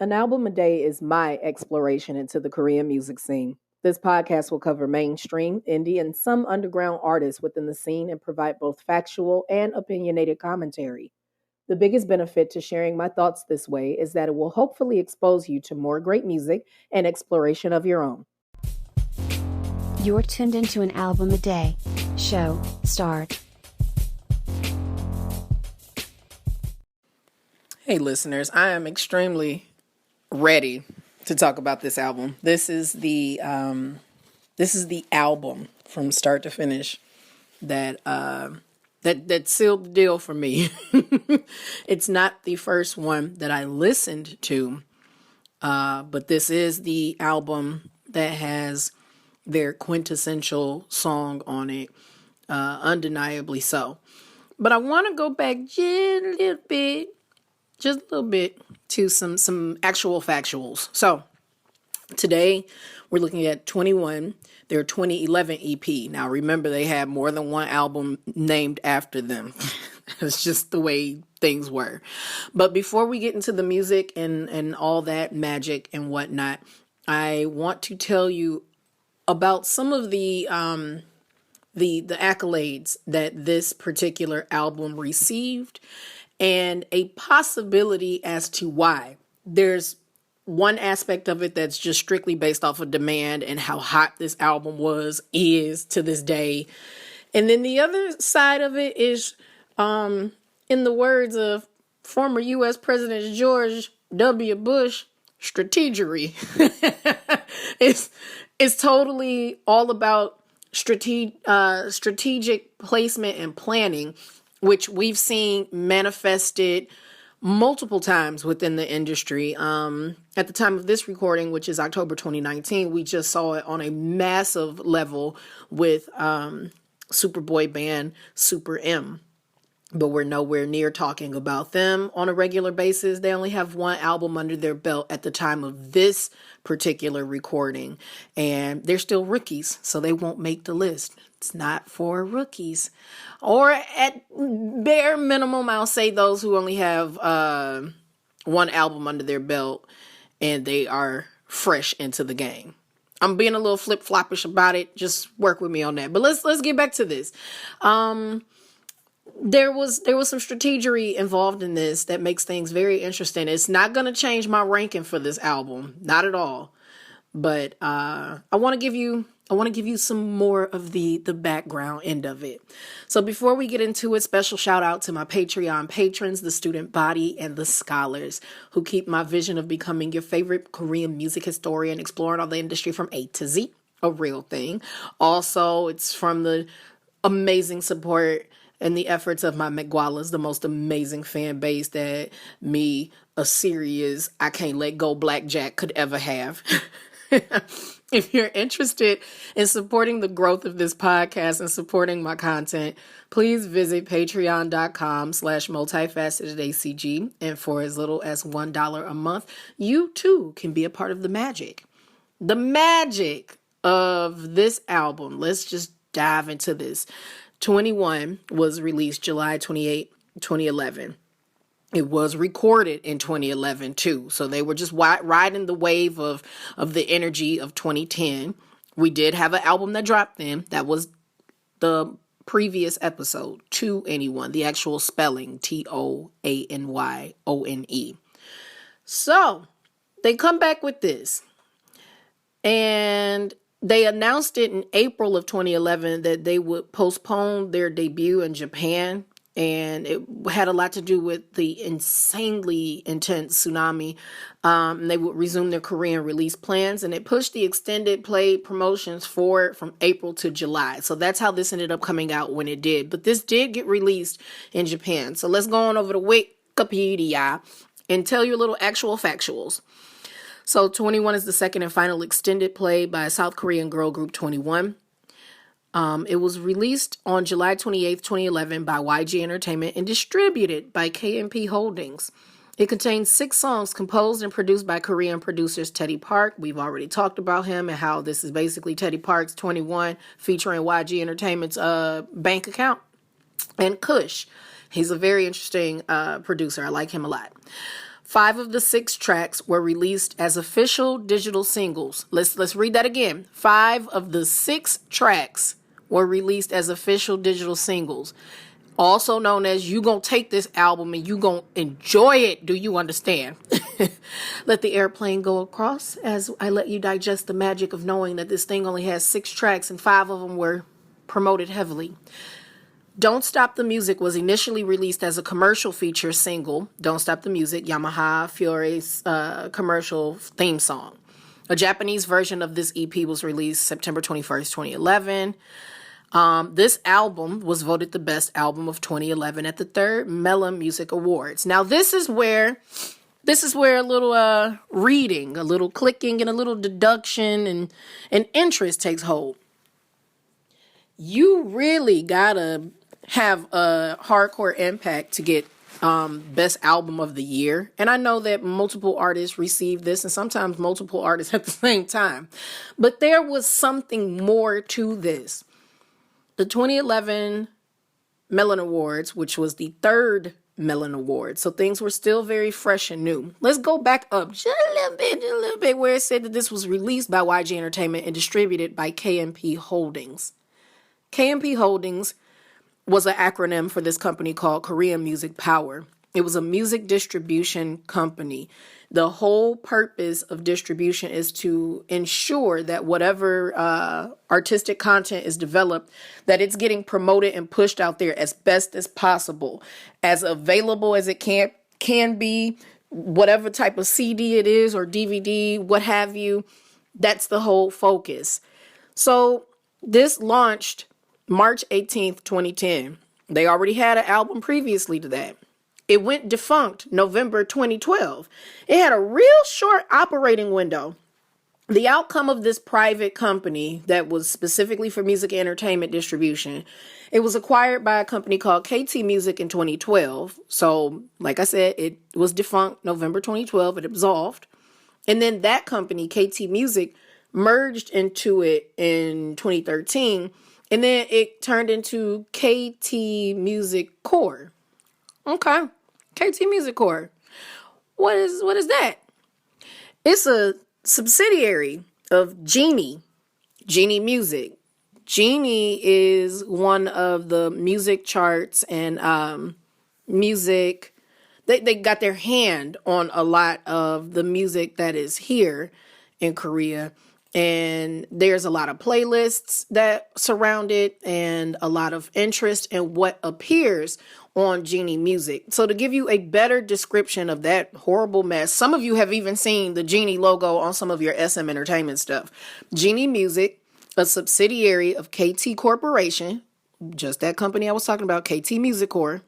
An album a day is my exploration into the Korean music scene. This podcast will cover mainstream, indie, and some underground artists within the scene and provide both factual and opinionated commentary. The biggest benefit to sharing my thoughts this way is that it will hopefully expose you to more great music and exploration of your own. You're tuned into an album a day. Show start. Hey listeners, I am extremely ready to talk about this album. This is the album from start to finish that sealed the deal for me. It's not the first one that I listened to, but this is the album that has their quintessential song on it, undeniably so. But I want to go back just a little bit to some actual factuals. So today we're looking at 21, their 2011 EP. Now remember, they had more than one album named after them. It's just the way things were. But before we get into the music and all that magic and whatnot, I want to tell you about some of the accolades that this particular album received, and a possibility as to why. There's one aspect of it that's just strictly based off of demand and how hot this album is to this day. And then the other side of it is, in the words of former U.S. President George W. Bush, strategery. It's totally all about strategic placement and planning, which we've seen manifested multiple times within the industry. At the time of this recording, which is October 2019, we just saw it on a massive level with Superboy band Super M. But we're nowhere near talking about them on a regular basis. They only have one album under their belt at the time of this particular recording. And they're still rookies, so they won't make the list. It's not for rookies. Or at bare minimum, I'll say those who only have one album under their belt and they are fresh into the game. I'm being a little flip-floppish about it. Just work with me on that. But let's get back to this. There was some strategery involved in this that makes things very interesting. It's not going to change my ranking for this album, not at all. But I want to give you some more of the background end of it. So before we get into it, special shout out to my Patreon patrons, the student body, and the scholars who keep my vision of becoming your favorite Korean music historian, exploring all the industry from A to Z, a real thing. Also, it's from the amazing support and the efforts of my McGualas, the most amazing fan base that me, a serious I can't let go blackjack, could ever have. If you're interested in supporting the growth of this podcast and supporting my content, please visit patreon.com/multifacetedacg. And for as little as $1 a month, you too can be a part of the magic. The magic of this album. Let's just dive into this. 21 was released July 28, 2011. It was recorded in 2011 too. So they were just riding the wave of the energy of 2010. We did have an album that dropped then. That was the previous episode, To Anyone, the actual spelling, TOANYONE. So they come back with this. And they announced it in April of 2011 that they would postpone their debut in Japan. And it had a lot to do with the insanely intense tsunami. They would resume their Korean release plans, and it pushed the extended play promotions forward from April to July. So that's how this ended up coming out when it did. But this did get released in Japan. So let's go on over to Wikipedia and tell you a little actual factuals. So 21 is the second and final extended play by South Korean girl group 21. It was released on July 28th, 2011 by YG Entertainment and distributed by KPop Holdings. It contains 6 songs composed and produced by Korean producers Teddy Park. We've already talked about him and how this is basically Teddy Park's 21 featuring YG Entertainment's bank account. And Kush. He's a very interesting producer. I like him a lot. 5 of the 6 tracks were released as official digital singles. Let's read that again. 5 of the 6 tracks were released as official digital singles. Also known as you gonna take this album and you gonna enjoy it. Do you understand? Let the airplane go across as I let you digest the magic of knowing that this thing only has 6 tracks and 5 of them were promoted heavily. Don't Stop the Music was initially released as a commercial feature single. Don't Stop the Music, Yamaha Fiore's commercial theme song. A Japanese version of this EP was released September 21st, 2011. This album was voted the best album of 2011 at the 3rd Melon Music Awards. Now, this is where a little reading, a little clicking, and a little deduction and interest takes hold. You really gotta have a hardcore impact to get best album of the year. And I know that multiple artists received this and sometimes multiple artists at the same time. But there was something more to this. The 2011 Melon Awards, which was the 3rd Melon Award. So things were still very fresh and new. Let's go back up just a little bit where it said that this was released by YG Entertainment and distributed by KMP Holdings. KMP Holdings was an acronym for this company called Korean Music Power. It was a music distribution company. The whole purpose of distribution is to ensure that whatever artistic content is developed, that it's getting promoted and pushed out there as best as possible, as available as it can be, whatever type of CD it is or DVD, what have you. That's the whole focus. So this launched March 18th, 2010. They already had an album previously to that. It went defunct November 2012. It had a real short operating window. The outcome of this private company that was specifically for music and entertainment distribution, it was acquired by a company called KT Music in 2012. So, like I said, it was defunct November 2012. It absolved. And then that company, KT Music, merged into it in 2013. And then it turned into KT Music Core. Okay. KT Music Core. What is that? It's a subsidiary of Genie Music. Genie is one of the music charts and music. They got their hand on a lot of the music that is here in Korea. And there's a lot of playlists that surround it and a lot of interest in what appears on Genie Music. So to give you a better description of that horrible mess, some of you have even seen the Genie logo on some of your SM Entertainment stuff. Genie Music, a subsidiary of KT Corporation, just that company I was talking about, KT Music Core.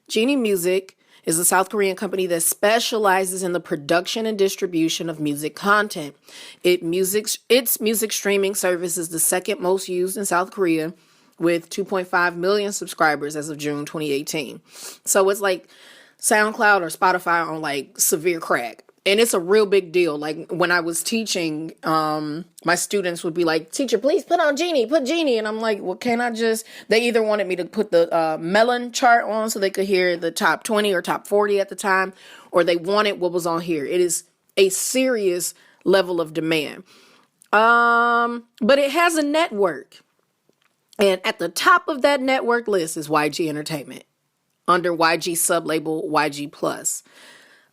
Genie Music is a South Korean company that specializes in the production and distribution of music content. Its music streaming service is the second most used in South Korea, with 2.5 million subscribers as of June 2018. So it's like SoundCloud or Spotify on like severe crack. And it's a real big deal. Like when I was teaching, my students would be like, "Teacher, please put Genie. And I'm like, well, can I just, they either wanted me to put the Melon chart on so they could hear the top 20 or top 40 at the time, or they wanted what was on here. It is a serious level of demand. But it has a network. And at the top of that network list is YG Entertainment under YG sublabel YG Plus.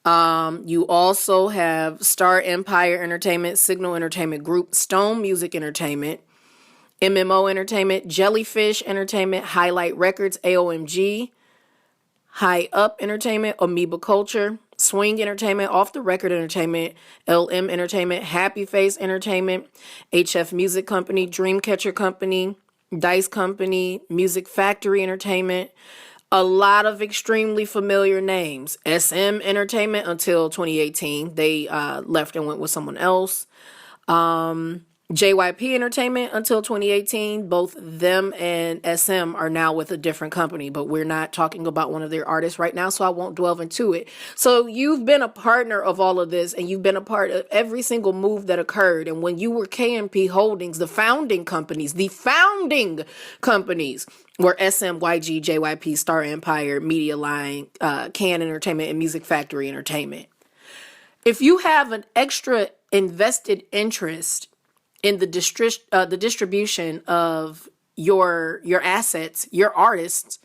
You also have Star Empire Entertainment, Signal Entertainment Group, Stone Music Entertainment, MMO Entertainment, Jellyfish Entertainment, Highlight Records, AOMG, High Up Entertainment, Amoeba Culture, Swing Entertainment, Off the Record Entertainment, LM Entertainment, Happy Face Entertainment, HF Music Company, Dreamcatcher Company, Dice Company, Music Factory Entertainment, a lot of extremely familiar names. SM Entertainment until 2018. They left and went with someone else. JYP Entertainment until 2018. Both them and SM are now with a different company, but we're not talking about one of their artists right now, so I won't delve into it. So you've been a partner of all of this, and you've been a part of every single move that occurred. And when you were KMP Holdings, the founding companies were SM, YG, JYP, Star Empire, Media Line, Can Entertainment, and Music Factory Entertainment. If you have an extra invested interest in the distribution of your assets, your artists,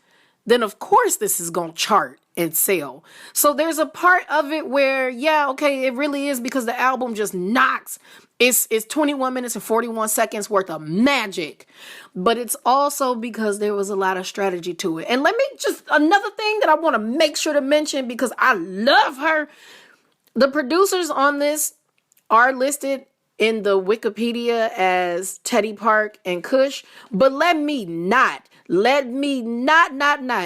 then of course this is going to chart and sell. So there's a part of it where, yeah, okay, it really is because the album just knocks. It's 21 minutes and 41 seconds worth of magic. But it's also because there was a lot of strategy to it. And let me just, another thing that I want to make sure to mention because I love her. The producers on this are listed in the Wikipedia as Teddy Park and Kush, but let me not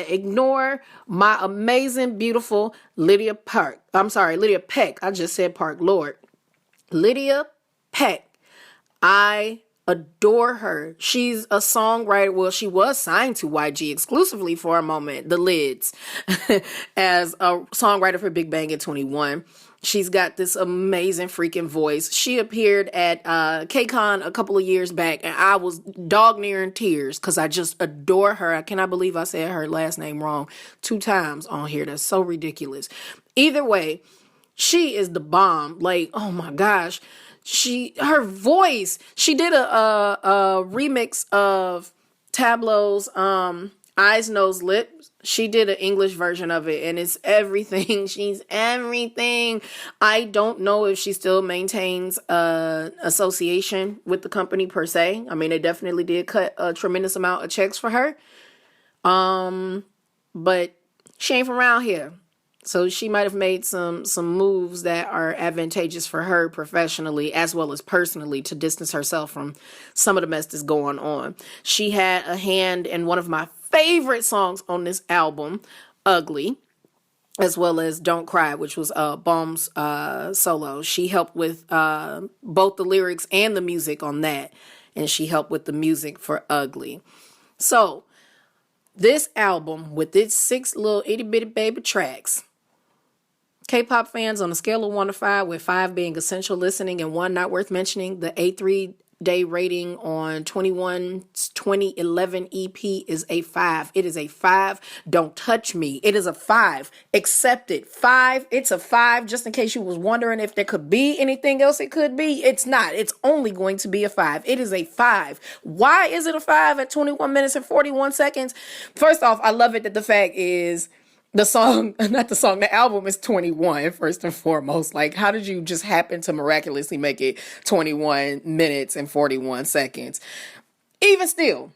ignore my amazing, beautiful Lydia Peck. I just said Park, Lord. Lydia Peck. I adore her. She's a songwriter. Well, she was signed to YG exclusively for a moment, the Lids, as a songwriter for Big Bang at 21. She's got this amazing freaking voice. She appeared at KCON a couple of years back, and I was dog near in tears because I just adore her. I cannot believe I said her last name wrong 2 times on here. That's so ridiculous. Either way, she is the bomb. Like, oh my gosh. Her voice. She did a remix of Tableau's Eyes, Nose, Lips. She did an English version of it, and it's everything. She's everything. I don't know if she still maintains association with the company per se. I mean, they definitely did cut a tremendous amount of checks for her. But she ain't from around here. So she might have made some moves that are advantageous for her professionally as well as personally to distance herself from some of the mess that's going on. She had a hand in one of my favorite songs on this album, Ugly, as well as Don't Cry, which was Baum's solo. She helped with both the lyrics and the music on that, and she helped with the music for Ugly. So this album, with its 6 little itty bitty baby tracks, K-pop fans, on a scale of 1 to 5, with 5 being essential listening and 1 not worth mentioning, the A3Day rating on 21's 2011 EP is a 5. It is a 5. Don't touch me. It is a 5. Accept it. 5. It's a 5. Just in case you was wondering if there could be anything else it could be, it's not. It's only going to be a 5. It is a 5. Why is it a 5 at 21 minutes and 41 seconds? First off, I love it that the fact is the album is 21, first and foremost. Like, how did you just happen to miraculously make it 21 minutes and 41 seconds? Even still,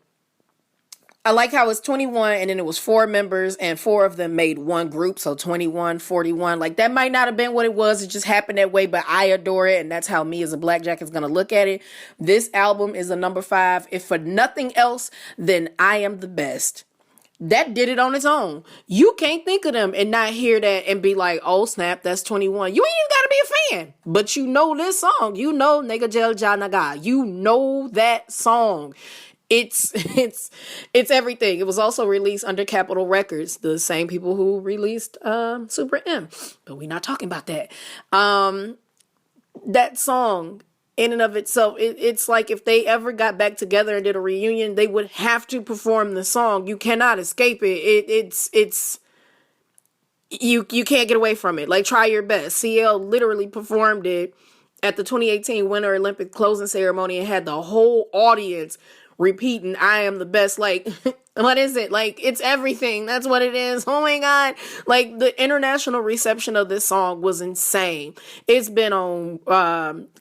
I like how it's 21 and then it was 4 members and 4 of them made one group. So 21, 41, like that might not have been what it was. It just happened that way, but I adore it. And that's how me as a blackjack is going to look at it. This album is a number 5. If for nothing else, then I Am the Best. That did it on its own. You can't think of them and not hear that and be like, oh snap, that's 21. You ain't even gotta be a fan, but you know this song. You know Nega Jel Ja Naga. You know that song. It's everything. It was also released under Capitol Records, the same people who released Super M, but we're not talking about that. That song in and of itself, it's like if they ever got back together and did a reunion, they would have to perform the song. You cannot escape it. It's you can't get away from it. Like, try your best. CL literally performed it at the 2018 Winter Olympic closing ceremony and had the whole audience repeating I Am the Best. Like, what is it? Like, it's everything. That's what it is. Oh my God. Like, the international reception of this song was insane. It's been on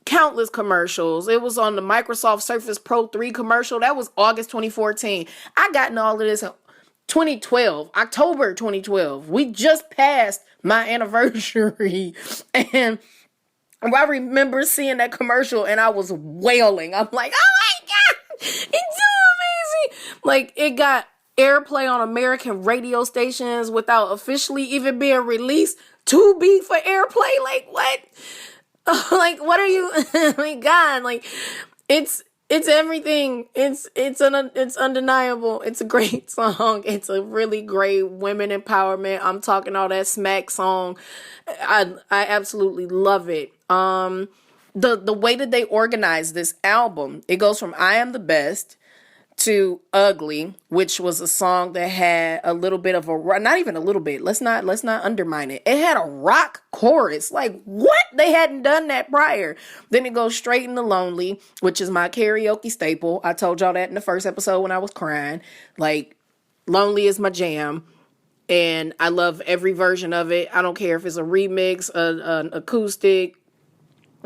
countless commercials. It was on the Microsoft Surface Pro 3 commercial. That was August 2014. I got into all of this in 2012, October 2012. We just passed my anniversary. And I remember seeing that commercial and I was wailing. I'm like, oh my God. It's so amazing. Like, it got airplay on American radio stations without officially even being released to be for airplay. Like, what? Like, what are you? Oh my God. Like, It's everything. It's undeniable. It's a great song. It's a really great women empowerment. I'm talking all that smack song. I absolutely love it. The way that they organize this album, it goes from I Am the Best to Ugly, which was a song that had a little bit of a, not even a little bit, let's not undermine it. It had a rock chorus. Like, what? They hadn't done that prior. Then it goes straight into Lonely, which is my karaoke staple. I told y'all that in the first episode when I was crying. Like, Lonely is my jam, and I love every version of it. I don't care if it's a remix, an acoustic,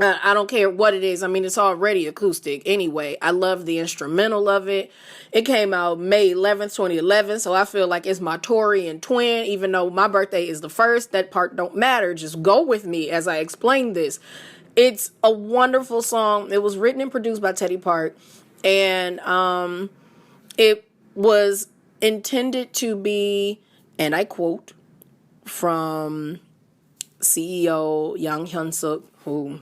I don't care what it is. I mean, it's already acoustic anyway. I love the instrumental of it. It came out May 11th, 2011. So I feel like it's my Taurian twin, even though my birthday is the 1st. That part don't matter. Just go with me as I explain this. It's a wonderful song. It was written and produced by Teddy Park. And it was intended to be, and I quote, from CEO Yang Hyun-suk, who,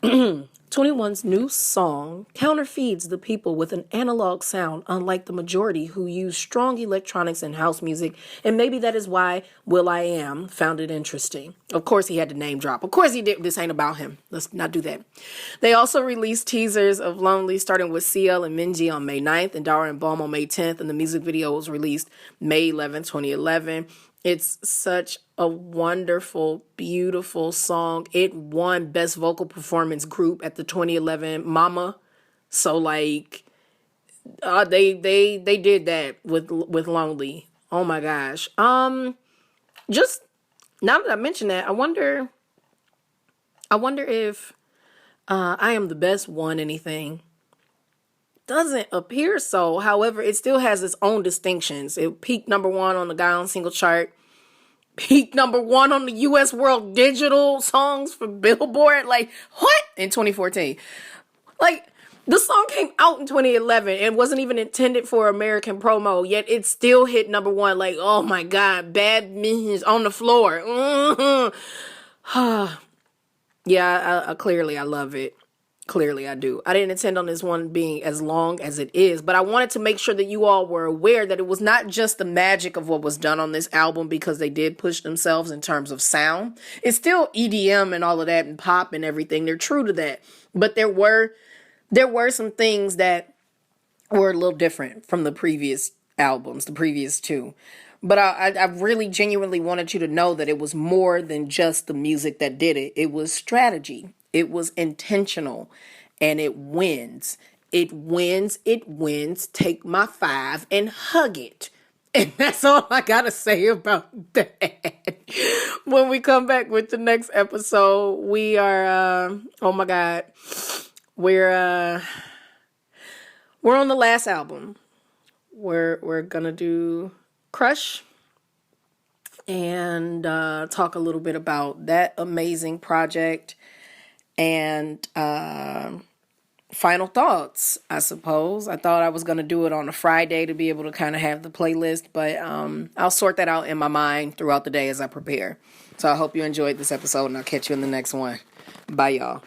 21's new song counterfeeds the people with an analog sound, unlike the majority who use strong electronics and house music, and maybe that is why will.i.am found it interesting. Of course he had to name drop. Of course he did. This ain't about him. Let's not do that. They also released teasers of Lonely, starting with CL and Minji on May 9th and Dara and Balm on May 10th, and the music video was released May 11th, 2011. It's such a wonderful, beautiful song. It won Best Vocal Performance Group at the 2011 Mama. So they did that with Lonely. Oh my gosh. Just now that I mention that, I wonder if I Am the Best won anything. Doesn't appear so. However, it still has its own distinctions. It peaked number 1 on the Gaon single chart. Peaked number 1 on the U.S. World Digital Songs for Billboard. Like, what? In 2014. Like, the song came out in 2011 and wasn't even intended for American promo, yet it still hit number 1. Like, oh my God, bad means on the floor. Yeah, clearly I love it. Clearly I do. I didn't intend on this one being as long as it is, but I wanted to make sure that you all were aware that it was not just the magic of what was done on this album, because they did push themselves in terms of sound. It's still EDM and all of that and pop and everything. They're true to that. But there were some things that were a little different from the previous albums, the previous 2. But I really genuinely wanted you to know that it was more than just the music that did it. It was strategy. It was intentional, and it wins. It wins. It wins. Take my 5 and hug it. And that's all I got to say about that. When we come back with the next episode, we are, oh my God, we're on the last album. We're going to do Crush and talk a little bit about that amazing project. And final thoughts, I suppose. I thought I was going to do it on a Friday to be able to kind of have the playlist, but I'll sort that out in my mind throughout the day as I prepare. So I hope you enjoyed this episode, and I'll catch you in the next one. Bye, y'all.